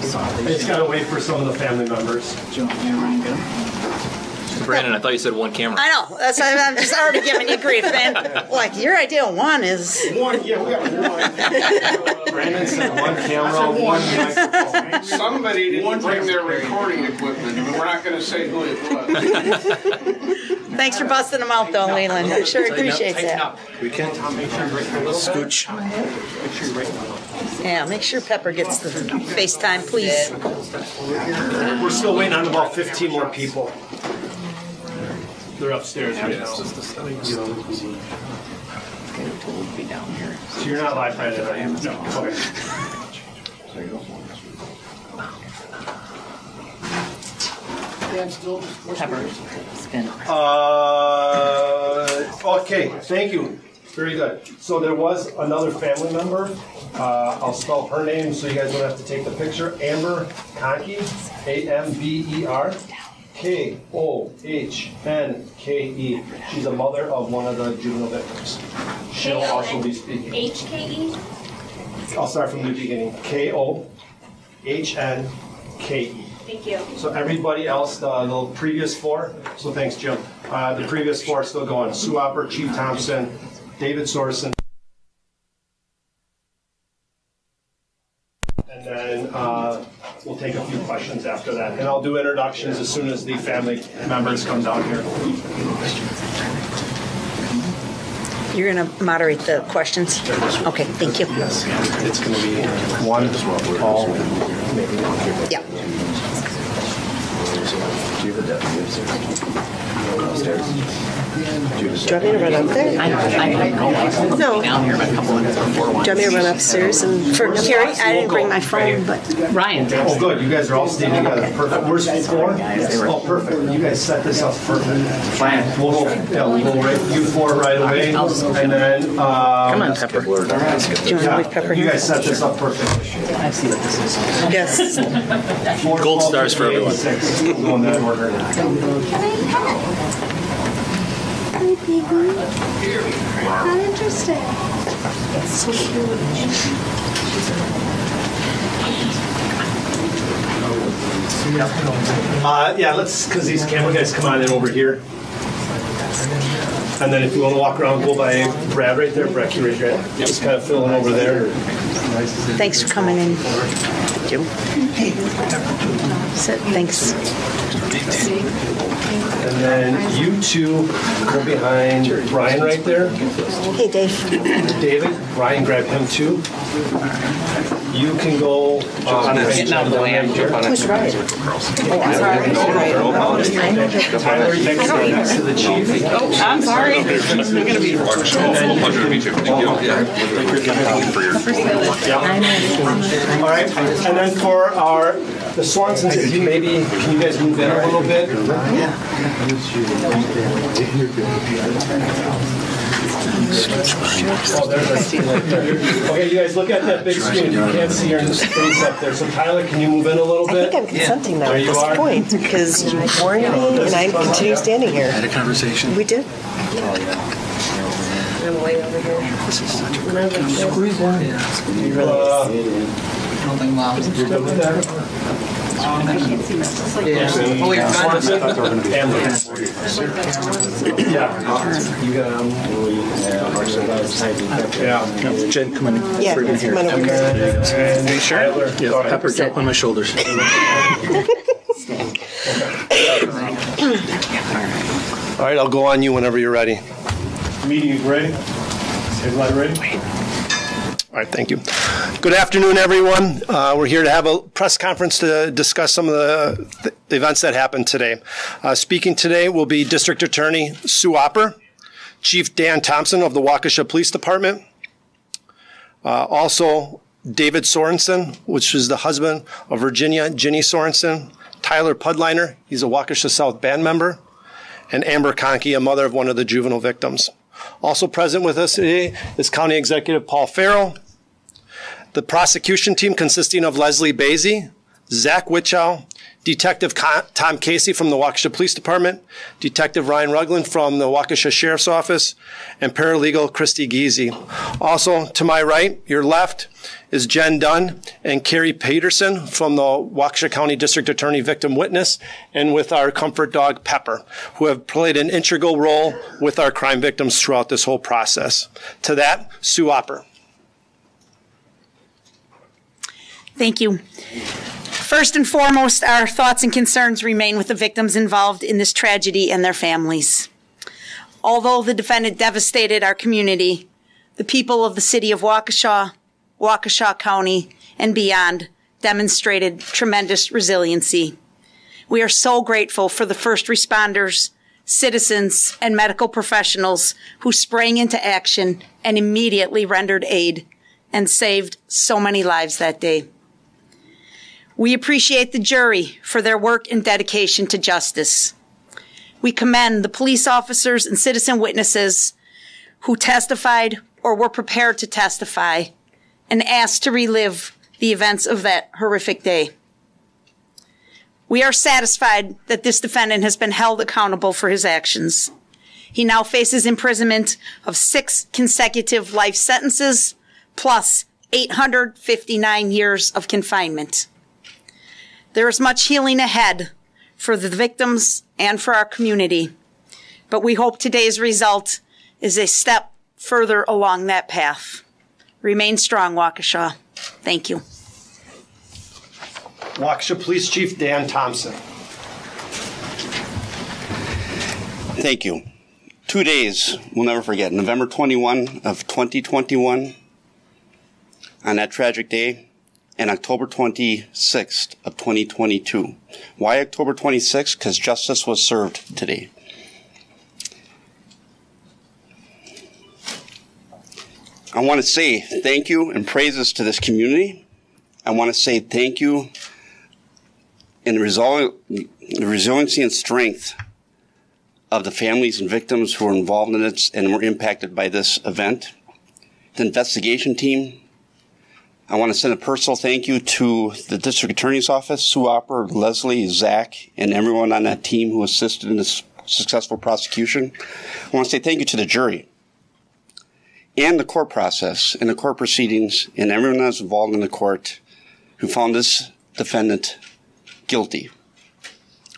just got to wait for some of the family members. Brandon, I thought you said one camera. I know. That's why I'm just already giving you grief, man. Like, your idea of one is... One, yeah, we got one. Brandon said one camera, one microphone. Somebody didn't bring their recording equipment, but we're not going to say who it was. Thanks for busting them out, though, Leland. I sure appreciate that. We can scooch. Yeah, make sure Pepper gets the FaceTime, please. We're still waiting on about 15 more people. They're upstairs right now. So you're not live right now? No. Okay. Pepper. Okay, thank you. Very good. So there was another family member. I'll spell her name so you guys don't have to take the picture. Amber Kohnke, Amber Kohnke. She's a mother of one of the juvenile victims. She'll also be speaking. HKE? I'll start from the beginning. Kohhnke. Thank you. So everybody else, the previous four, so thanks, Jim. The previous four are still going. Sue Opper, Chief Thompson, David Sorensen. And then we'll take a few questions after that. And I'll do introductions as soon as the family members come down here. You're going to moderate the questions? Okay, thank you. Yes. It's going to be one, all, maybe one. Yeah. Do you have a deputy upstairs? Do you want me to run up there? No. Down here about a couple minutes before one. Do you want me to run upstairs and For Carrie, I didn't bring my phone, but... Ryan. Oh, good. You guys are all staying together. Perfect. Where's four? Oh, perfect. You guys set this up perfect. Fine. We'll go right, you four right away. And then... Come on, Pepper. do you want to leave Pepper You here? guys set this up perfect. I see what this is. Yes. Gold stars for everyone. We'll go in that order. Hi, baby. How interesting. So cute. Yeah, let's, because these camera guys come on in over here. And then if you want to walk around, go by Brad right there. Brad, you raise your hand. Just kind of filling over there. Thanks for coming in, Jim. Thanks. And then you two go behind Brian right there. Hey, Dave. David, Brian, grab him too. You can go. Getting out of the way. Who's Ryan? Tyler, next to the chief. I'm sorry. All right, and then for the Swansons, if you maybe, can you guys move in a little bit? Oh, there's our scene right there. Okay, you guys look at that big screen. If you can't see your face up there. So Tyler, can you move in a little I bit? think I'm consenting now There at you this are. point because you warned me and I continue standing here. Had a conversation. We did. I'm way over here. Squeeze one. I don't think Mom's. You're good with that? Yeah. Oh, wait, Swanson? Amber. Yeah. You got yeah. Jen, come on in. Yeah, come on over here. And sure? Yeah, Pepper, jump on my shoulders. All right, I'll go on you whenever you're ready. Meeting is ready. Everybody ready? All right, thank you. Good afternoon, everyone. We're here to have a press conference to discuss some of the events that happened today. Speaking today will be District Attorney Sue Opper, Chief Dan Thompson of the Waukesha Police Department, also David Sorensen, which is the husband of Virginia Ginny Sorensen, Tyler Pudliner, he's a Waukesha South band member, and Amber Kohnke, a mother of one of the juvenile victims. Also present with us today is County Executive Paul Farrell, the prosecution team consisting of Leslie Basie, Zach Witchow, Detective Tom Casey from the Waukesha Police Department, Detective Ryan Rugland from the Waukesha Sheriff's Office, and Paralegal Christy Giese. Also, to my right, your left, is Jen Dunn and Carrie Peterson from the Waukesha County District Attorney Victim Witness, and with our comfort dog, Pepper, who have played an integral role with our crime victims throughout this whole process. To that, Sue Opper. Thank you. First and foremost, our thoughts and concerns remain with the victims involved in this tragedy and their families. Although the defendant devastated our community, the people of the city of Waukesha, Waukesha County, and beyond demonstrated tremendous resiliency. We are so grateful for the first responders, citizens, and medical professionals who sprang into action and immediately rendered aid and saved so many lives that day. We appreciate the jury for their work and dedication to justice. We commend the police officers and citizen witnesses who testified or were prepared to testify and asked to relive the events of that horrific day. We are satisfied that this defendant has been held accountable for his actions. He now faces imprisonment of 6 consecutive life sentences plus 859 years of confinement. There is much healing ahead for the victims and for our community, but we hope today's result is a step further along that path. Remain strong, Waukesha. Thank you. Waukesha Police Chief Dan Thompson. Thank you. 2 days we'll never forget. November 21 of 2021, on that tragic day, and October 26th of 2022. Why October 26th? Because justice was served today. I want to say thank you and praises to this community. I want to say thank you in the resiliency and strength of the families and victims who were involved in it and were impacted by this event. The investigation team. I want to send a personal thank you to the District Attorney's Office, Sue Opper, Leslie, Zach, and everyone on that team who assisted in this successful prosecution. I want to say thank you to the jury and the court process and the court proceedings and everyone that was involved in the court who found this defendant guilty,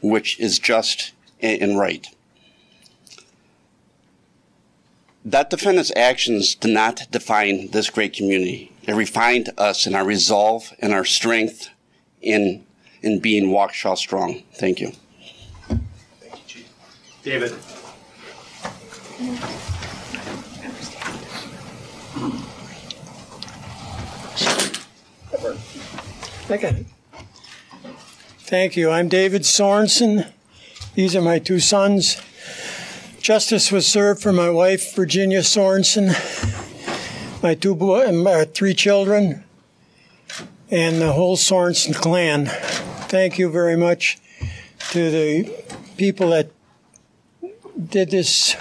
which is just and right. That defendant's actions did not define this great community. It refined us in our resolve and our strength in being Waukesha strong. Thank you. Thank you, Chief. David. Okay. Thank you. I'm David Sorensen. These are my 2 sons. Justice was served for my wife, Virginia Sorensen, my 3 children, and the whole Sorensen clan. Thank you very much to the people that did this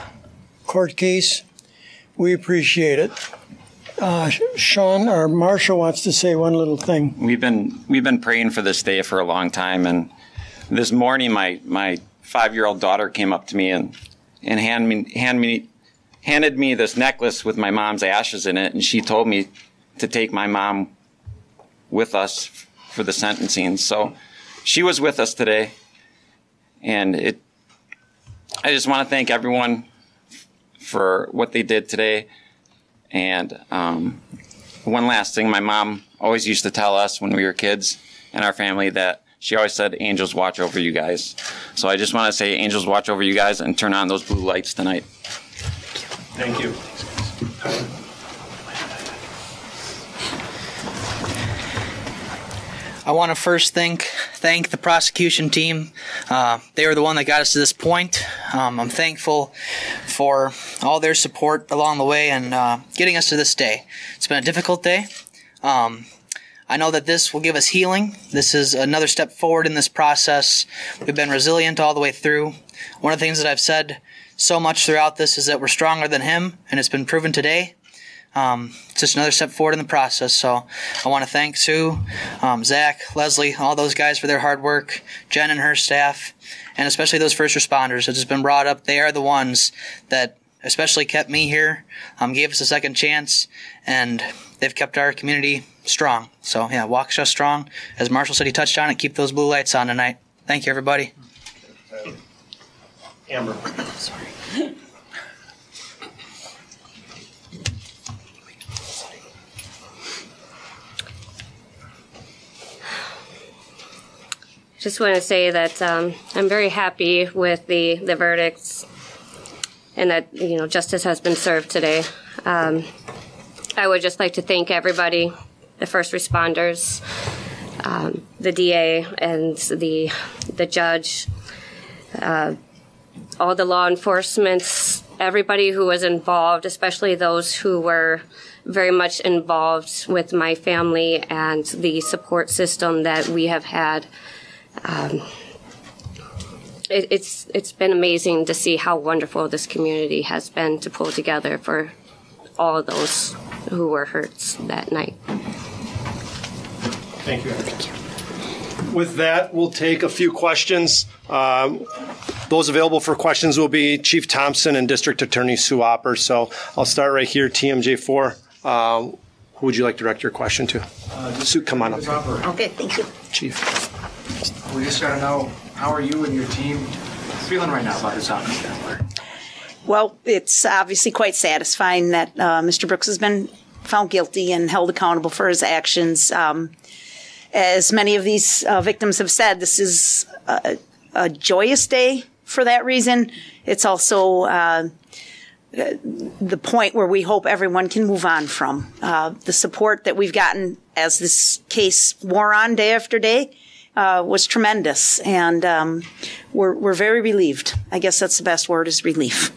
court case. We appreciate it. Sean or Marshall wants to say one little thing. We've been praying for this day for a long time, and this morning my 5-year-old daughter came up to me and handed me this necklace with my mom's ashes in it, and she told me to take my mom with us for the sentencing. So she was with us today, and I just want to thank everyone for what they did today. And one last thing, my mom always used to tell us when we were kids and our family that she always said, angels watch over you guys. So I just want to say angels watch over you guys and turn on those blue lights tonight. Thank you. I want to first thank the prosecution team. They were the one that got us to this point. I'm thankful for all their support along the way and getting us to this day. It's been a difficult day. I know that this will give us healing. This is another step forward in this process. We've been resilient all the way through. One of the things that I've said so much throughout this is that we're stronger than him, and it's been proven today. It's just another step forward in the process. So I want to thank Sue, Zach, Leslie, all those guys for their hard work, Jen and her staff, and especially those first responders. It's just been brought up. They are the ones that especially kept me here, gave us a second chance, and they've kept our community strong. So, yeah, Waukesha strong. As Marshall said, he touched on it. Keep those blue lights on tonight. Thank you, everybody. Amber. Sorry. Just want to say that I'm very happy with the verdicts and that, you know, justice has been served today. I would just like to thank everybody, the first responders, the DA and the judge, all the law enforcement, everybody who was involved, especially those who were very much involved with my family and the support system that we have had. It's been amazing to see how wonderful this community has been to pull together for all of those who were hurt that night. Thank you. Thank you. With that, we'll take a few questions. Those available for questions will be Chief Thompson and District Attorney Sue Opper. So I'll start right here, TMJ4. Who would you like to direct your question to? Sue, come on up. Okay, thank you. Chief. We just got to know, how are you and your team feeling right now about this outcome? Well, it's obviously quite satisfying that Mr. Brooks has been found guilty and held accountable for his actions. As many of these victims have said, this is a joyous day for that reason. It's also the point where we hope everyone can move on from. The support that we've gotten as this case wore on day after day was tremendous, and we're very relieved. I guess that's the best word, is relief.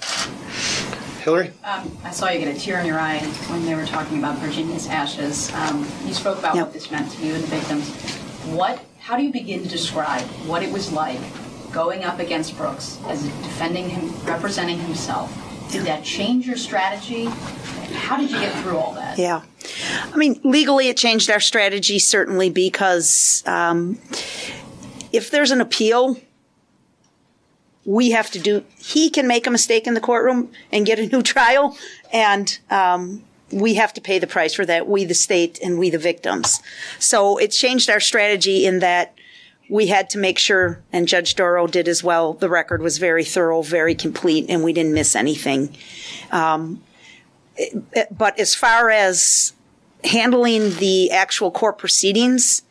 Hillary? I saw you get a tear in your eye when they were talking about Virginia's ashes. You spoke about what this meant to you and the victims. How do you begin to describe what it was like going up against Brooks as defending him, representing himself? Did that change your strategy? How did you get through all that? Yeah. I mean, legally it changed our strategy, certainly, because if there's an appeal, he can make a mistake in the courtroom and get a new trial, and we have to pay the price for that, we the state and we the victims. So it changed our strategy in that we had to make sure, and Judge Darrell did as well, the record was very thorough, very complete, and we didn't miss anything. But as far as handling the actual court proceedings,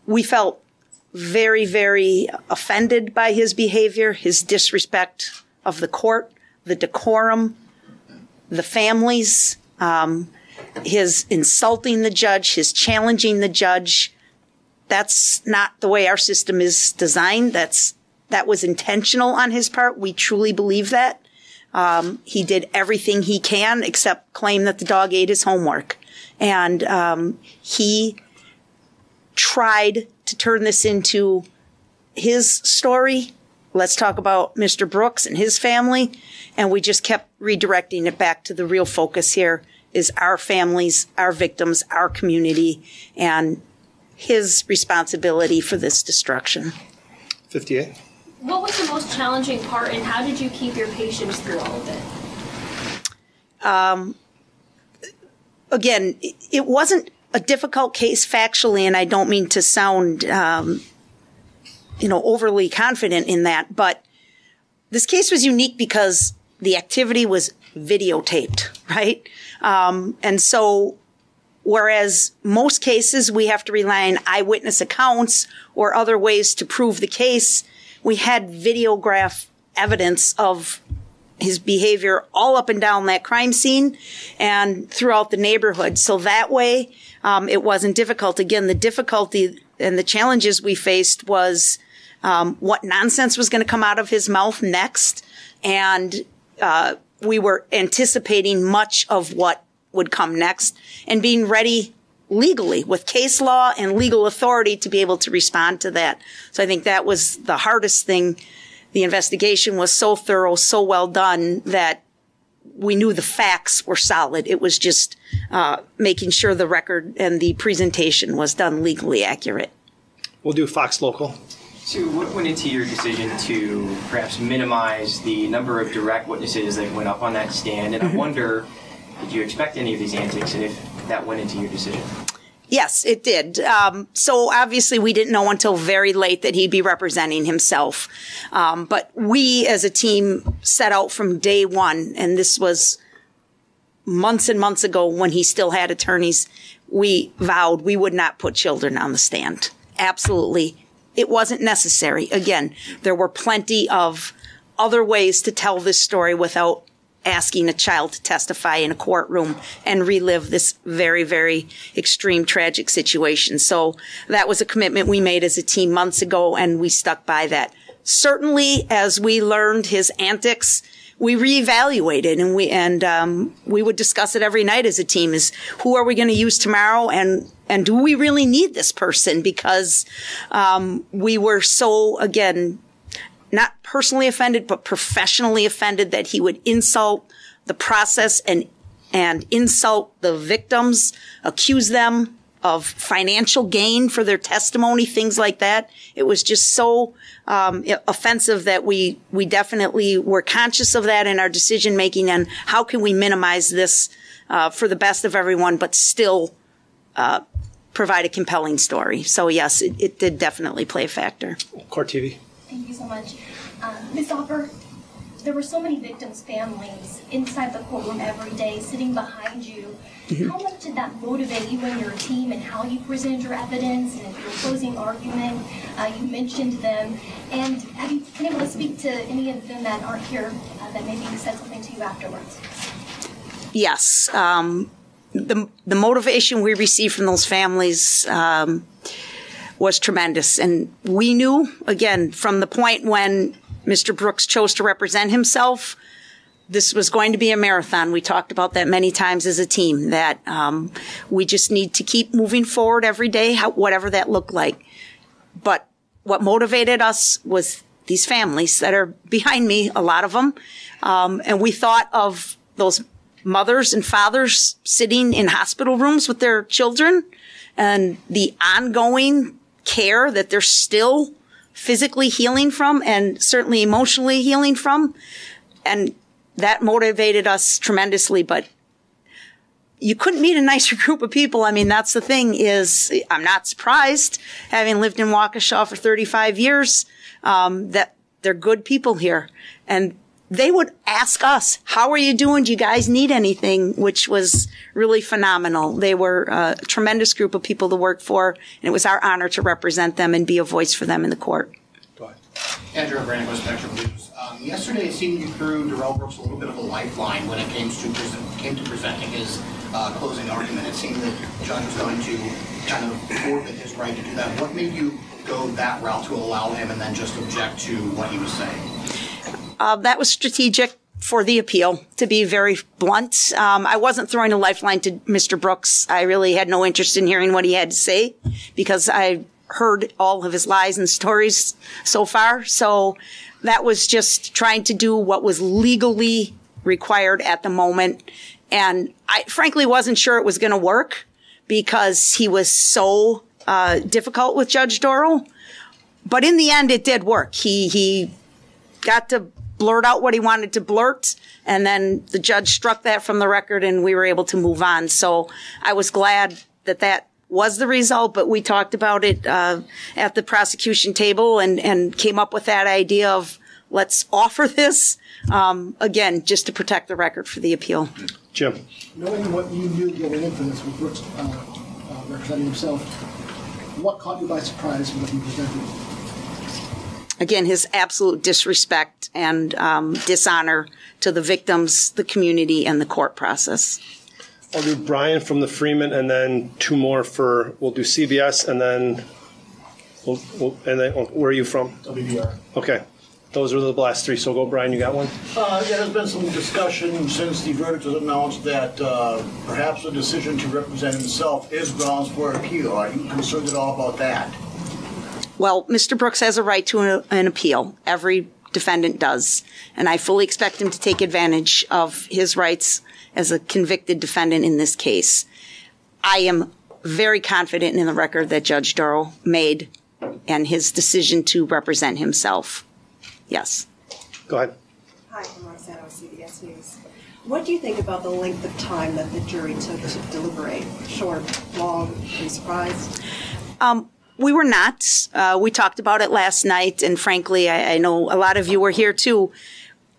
we felt very, very offended by his behavior, his disrespect of the court, the decorum, the families, his insulting the judge, his challenging the judge. That's not the way our system is designed. That was intentional on his part. We truly believe that. He did everything he can except claim that the dog ate his homework. And he tried to turn this into his story. Let's talk about Mr. Brooks and his family. And we just kept redirecting it back to the real focus here is our families, our victims, our community, and his responsibility for this destruction. 58. What was the most challenging part, and how did you keep your patience through all of it? Again, it wasn't a difficult case factually, and I don't mean to sound, overly confident in that, but this case was unique because the activity was videotaped, right? And so, whereas most cases we have to rely on eyewitness accounts or other ways to prove the case, we had videograph evidence of his behavior all up and down that crime scene and throughout the neighborhood. So that way, it wasn't difficult. Again, the difficulty and the challenges we faced was what nonsense was going to come out of his mouth next. And we were anticipating much of what would come next and being ready legally with case law and legal authority to be able to respond to that. So I think that was the hardest thing. The investigation was so thorough, so well done that we knew the facts were solid. It was just making sure the record and the presentation was done legally accurate. We'll do Fox Local. Sue, what went into your decision to perhaps minimize the number of direct witnesses that went up on that stand? And I wonder, did you expect any of these antics, and if that went into your decision? Yes, it did. So obviously we didn't know until very late that he'd be representing himself. But we as a team set out from day one, and this was months and months ago when he still had attorneys, we vowed we would not put children on the stand. Absolutely. It wasn't necessary. Again, there were plenty of other ways to tell this story without asking a child to testify in a courtroom and relive this very, very extreme, tragic situation. So that was a commitment we made as a team months ago, and we stuck by that. Certainly, as we learned his antics, we reevaluated, and we would discuss it every night as a team: is who are we going to use tomorrow, and do we really need this person? Because we were so, again, not personally offended, but professionally offended that he would insult the process and insult the victims, accuse them of financial gain for their testimony, things like that. It was just so offensive that we definitely were conscious of that in our decision making, and how can we minimize this for the best of everyone, but still provide a compelling story. So yes, it did definitely play a factor. Court TV. Thank you so much. Ms. Opper, there were so many victims' families inside the courtroom every day, sitting behind you. How much did that motivate you and your team, and how you presented your evidence and your closing argument? You mentioned them. And have you been able to speak to any of them that aren't here that maybe said something to you afterwards? Yes. The motivation we received from those families was tremendous. And we knew, again, from the point when Mr. Brooks chose to represent himself, this was going to be a marathon. We talked about that many times as a team, that we just need to keep moving forward every day, whatever that looked like. But what motivated us was these families that are behind me, a lot of them. And we thought of those mothers and fathers sitting in hospital rooms with their children, and the ongoing care that they're still physically healing from and certainly emotionally healing from. And that motivated us tremendously. But you couldn't meet a nicer group of people. I mean, that's the thing, is I'm not surprised, having lived in Waukesha for 35 years, that they're good people here. And they would ask us, how are you doing? Do you guys need anything? Which was really phenomenal. They were a tremendous group of people to work for, and it was our honor to represent them and be a voice for them in the court. Go ahead. Andrew Brandon, Spectrum News. Yesterday, it seemed you threw Darrell Brooks a little bit of a lifeline when it came to presenting his closing argument. It seemed that the judge was going to kind of forfeit his right to do that. What made you go that route to allow him and then just object to what he was saying? That was strategic for the appeal, to be very blunt. I wasn't throwing a lifeline to Mr. Brooks. I really had no interest in hearing what he had to say, because I heard all of his lies and stories so far. So that was just trying to do what was legally required at the moment. And I frankly wasn't sure it was going to work, because he was so difficult with Judge Darrell. But in the end, it did work. He got to blurt out what he wanted to blurt, and then the judge struck that from the record, and we were able to move on. So I was glad that that was the result, but we talked about it at the prosecution table and came up with that idea of, let's offer this, again, just to protect the record for the appeal. Jim. Knowing what you knew going into this with Brooks representing himself, what caught you by surprise in what he presented? Again, his absolute disrespect and dishonor to the victims, the community, and the court process. I'll do Brian from the Freeman, and then two more we'll do CBS, and then where are you from? WBR. Okay. Those are the last three. So go, Brian, you got one? There's been some discussion since the verdict was announced that perhaps a decision to represent himself is grounds for appeal. Are you concerned at all about that? Well, Mr. Brooks has a right to an appeal. Every defendant does. And I fully expect him to take advantage of his rights as a convicted defendant in this case. I am very confident in the record that Judge Darrell made and his decision to represent himself. Yes. Go ahead. Hi, I'm Roxanne with CBS News. What do you think about the length of time that the jury took to deliberate? Short, long, were you surprised? We were not. We talked about it last night, and frankly, I know a lot of you were here too.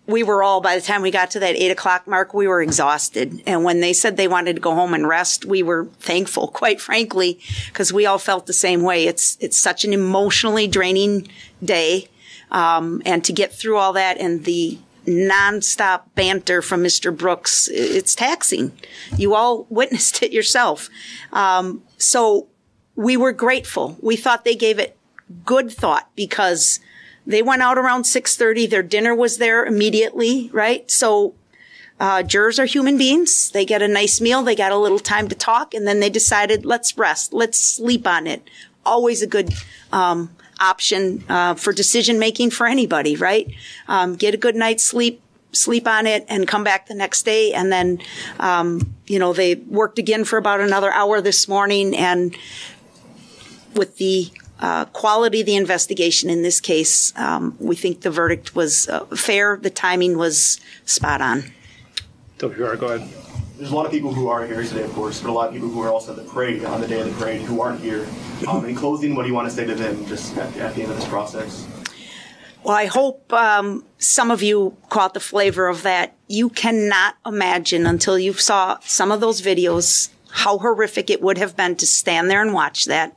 We were all, by the time we got to that 8 o'clock mark, we were exhausted. And when they said they wanted to go home and rest, we were thankful, quite frankly, because we all felt the same way. It's such an emotionally draining day. And to get through all that and the nonstop banter from Mr. Brooks, it's taxing. You all witnessed it yourself. So we were grateful. We thought they gave it good thought because they went out around 6:30. Their dinner was there immediately, right? So jurors are human beings. They get a nice meal. They got a little time to talk. And then they decided, let's rest. Let's sleep on it. Always a good option for decision-making for anybody, right? Get a good night's sleep on it, and come back the next day. And then, they worked again for about another hour this morning. And with the quality of the investigation in this case, we think the verdict was fair. The timing was spot on. WR, go ahead. There's a lot of people who are here today, of course, but a lot of people who are also at the parade on the day of the parade who aren't here. In closing, what do you want to say to them just at the end of this process? Well, I hope some of you caught the flavor of that. You cannot imagine until you saw some of those videos how horrific it would have been to stand there and watch that.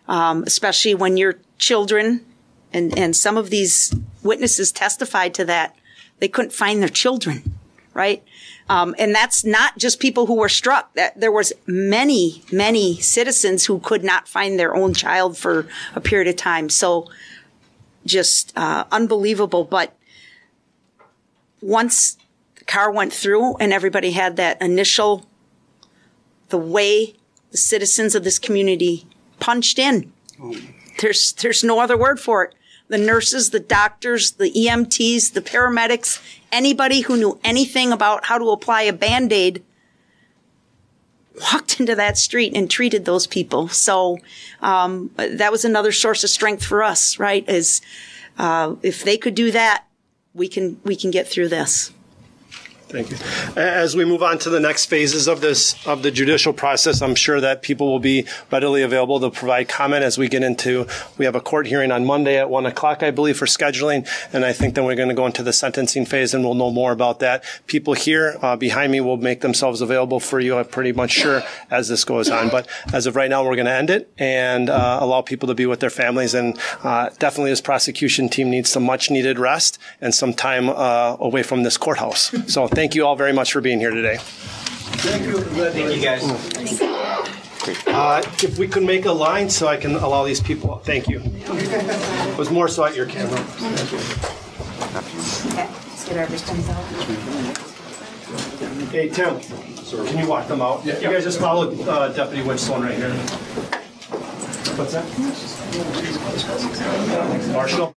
Especially when your children, and some of these witnesses testified to that, they couldn't find their children, right? And that's not just people who were struck. There was many, many citizens who could not find their own child for a period of time. So just unbelievable. But once the car went through and everybody had that initial, the way the citizens of this community punched in. There's no other word for it. The nurses, the doctors, the EMTs, the paramedics, anybody who knew anything about how to apply a Band-Aid walked into that street and treated those people. So that was another source of strength for us, right? Is if they could do that, we can get through this. Thank you. As we move on to the next phases of the judicial process, I'm sure that people will be readily available to provide comment as we get into, we have a court hearing on Monday at 1 o'clock, I believe, for scheduling. And I think then we're going to go into the sentencing phase and we'll know more about that. People here behind me will make themselves available for you, I'm pretty much sure, as this goes on. But as of right now, we're going to end it and allow people to be with their families. And definitely this prosecution team needs some much needed rest and some time away from this courthouse. So thank you all very much for being here today. Thank you. Thank you, guys. If we could make a line so I can allow these people. Thank you. It was more so at your camera. Okay, let's get our victims out. Hey, Tim, can you walk them out? Yeah. You guys just follow Deputy Whetstone right here. What's that? Marshall.